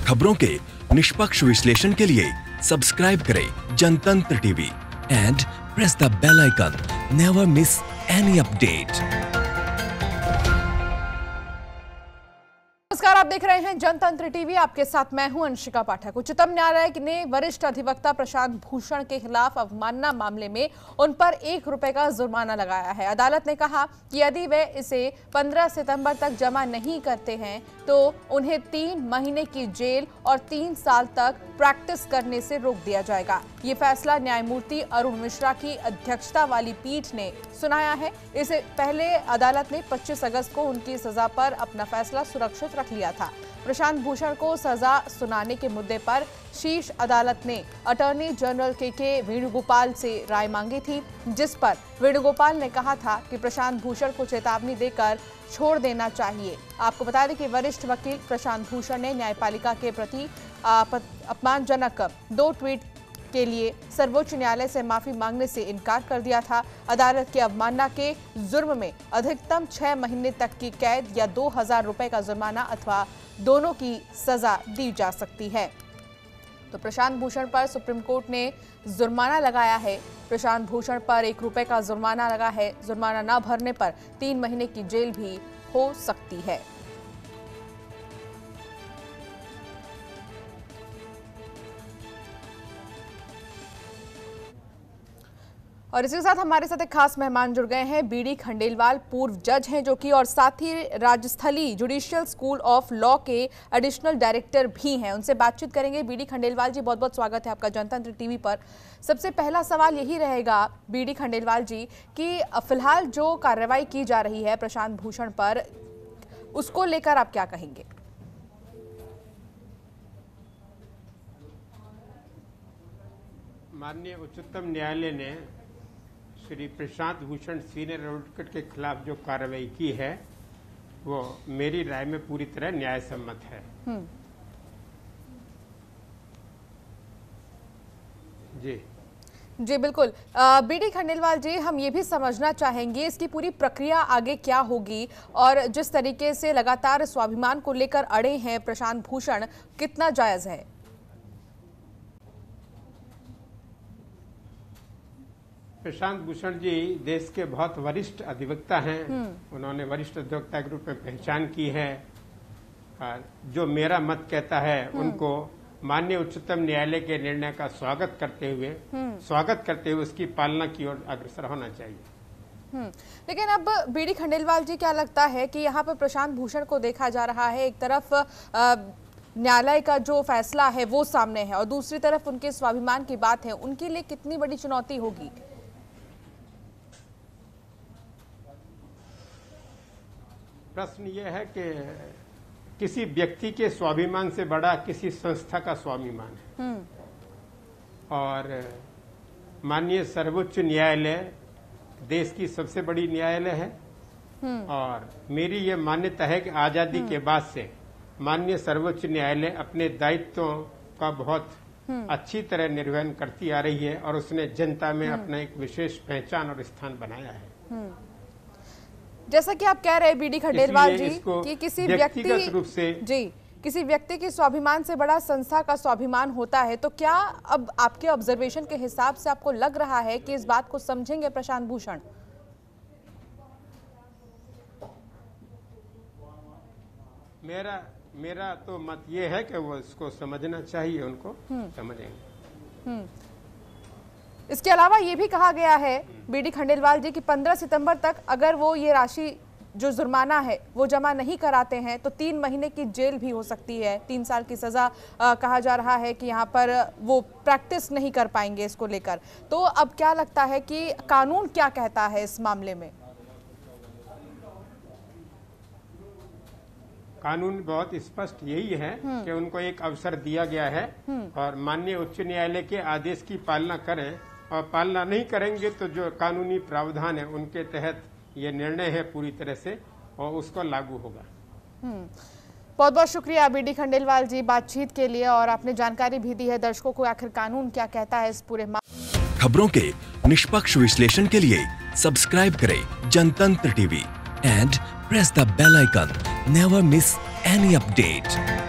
खबरों के निष्पक्ष विश्लेषण के लिए सब्सक्राइब करें Janatantra TV and press the bell icon. Never miss any update. नमस्कार, आप देख रहे हैं जनतंत्र टीवी। आपके साथ मैं हूं अंशिका पाठक। उच्चतम न्यायालय ने वरिष्ठ अधिवक्ता प्रशांत भूषण के खिलाफ अवमानना मामले में उन पर ₹1 का जुर्माना लगाया है। अदालत ने कहा कि यदि वे इसे 15 सितंबर तक जमा नहीं करते हैं तो उन्हें 3 महीने की जेल और 3 साल तक प्रैक्टिस करने से रोक दिया जाएगा। ये फैसला न्यायमूर्ति अरुण मिश्रा की अध्यक्षता वाली पीठ ने सुनाया है। इससे पहले अदालत ने 25 अगस्त को उनकी सजा पर अपना फैसला सुरक्षित रख लिया था। प्रशांत भूषण को सजा सुनाने के मुद्दे पर शीर्ष अदालत ने अटॉर्नी जनरल के वेणुगोपाल से राय मांगी थी, जिस पर वेणुगोपाल ने कहा था कि प्रशांत भूषण को चेतावनी देकर छोड़ देना चाहिए। आपको बता दें कि वरिष्ठ वकील प्रशांत भूषण ने न्यायपालिका के प्रति अपमानजनक 2 ट्वीट के लिए सर्वोच्च न्यायालय से माफी मांगने से इनकार कर दिया था। अदालत की अवमानना के जुर्म में अधिकतम 6 महीने तक की कैद या ₹2000 का जुर्माना अथवा दोनों की सजा दी जा सकती है। तो प्रशांत भूषण पर सुप्रीम कोर्ट ने जुर्माना लगाया है। प्रशांत भूषण पर ₹1 का जुर्माना लगा है। जुर्माना न भरने पर 3 महीने की जेल भी हो सकती है। और इसके साथ हमारे साथ एक खास मेहमान जुड़ गए हैं। बीडी खंडेलवाल पूर्व जज हैं जो कि और साथ ही Rajasthali judicial school of law के एडिशनल डायरेक्टर भी हैं। उनसे बातचीत करेंगे। बीडी खंडेलवाल जी, बहुत बहुत स्वागत है आपका जनतंत्र टीवी पर। सबसे पहला सवाल यही रहेगा बीडी खंडेलवाल जी कि फिलहाल जो कार्रवाई की जा रही है प्रशांत भूषण पर, उसको लेकर आप क्या कहेंगे? माननीय उच्चतम न्यायालय ने श्री प्रशांत भूषण सीनियर एडवोकेट के खिलाफ जो कार्रवाई की है वो मेरी राय में पूरी तरह न्याय सम्मत है। जी बिल्कुल। बीडी खंडेलवाल जी, हम ये भी समझना चाहेंगे इसकी पूरी प्रक्रिया आगे क्या होगी और जिस तरीके से लगातार स्वाभिमान को लेकर अड़े हैं प्रशांत भूषण, कितना जायज है? प्रशांत भूषण जी देश के बहुत वरिष्ठ अधिवक्ता हैं। उन्होंने वरिष्ठ अधिवक्ता के रूप में पहचान की है और जो मेरा मत कहता है उनको माननीय उच्चतम न्यायालय के निर्णय का स्वागत करते हुए उसकी पालना की ओर अग्रसर होना चाहिए। लेकिन अब बीडी खंडेलवाल जी, क्या लगता है कि यहाँ पर प्रशांत भूषण को देखा जा रहा है, एक तरफ न्यायालय का जो फैसला है वो सामने है और दूसरी तरफ उनके स्वाभिमान की बात है, उनके लिए कितनी बड़ी चुनौती होगी? प्रश्न ये है कि किसी व्यक्ति के स्वाभिमान से बड़ा किसी संस्था का स्वाभिमान है और माननीय सर्वोच्च न्यायालय देश की सबसे बड़ी न्यायालय है और मेरी ये मान्यता है कि आजादी के बाद से माननीय सर्वोच्च न्यायालय अपने दायित्वों का बहुत अच्छी तरह निर्वहन करती आ रही है और उसने जनता में अपना एक विशेष पहचान और स्थान बनाया है। जैसा कि आप कह रहे हैं बीडी खंडेलवाल जी कि किसी व्यक्तिगत रूप से किसी व्यक्ति के स्वाभिमान से बड़ा संस्था का स्वाभिमान होता है, तो क्या अब आपके ऑब्जर्वेशन के हिसाब से आपको लग रहा है कि इस बात को समझेंगे प्रशांत भूषण? मेरा तो मत ये है कि वो इसको समझना चाहिए, उनको समझेंगे। इसके अलावा ये भी कहा गया है बीडी खंडेलवाल जी कि 15 सितंबर तक अगर वो ये राशि जो जुर्माना है वो जमा नहीं कराते हैं तो 3 महीने की जेल भी हो सकती है, 3 साल की सजा कहा जा रहा है कि यहाँ पर वो प्रैक्टिस नहीं कर पाएंगे इसको लेकर। तो अब क्या लगता है कि कानून क्या कहता है इस मामले में? कानून बहुत स्पष्ट यही है कि उनको एक अवसर दिया गया है और माननीय उच्च न्यायालय के आदेश की पालना करें और पालना नहीं करेंगे तो जो कानूनी प्रावधान है उनके तहत ये निर्णय है पूरी तरह से और उसको लागू होगा। बहुत बहुत शुक्रिया बीडी खंडेलवाल जी बातचीत के लिए और आपने जानकारी भी दी है दर्शकों को आखिर कानून क्या कहता है इस पूरे खबरों के निष्पक्ष विश्लेषण के लिए सब्सक्राइब करें Janatantra TV and press the bell icon. Never miss any update.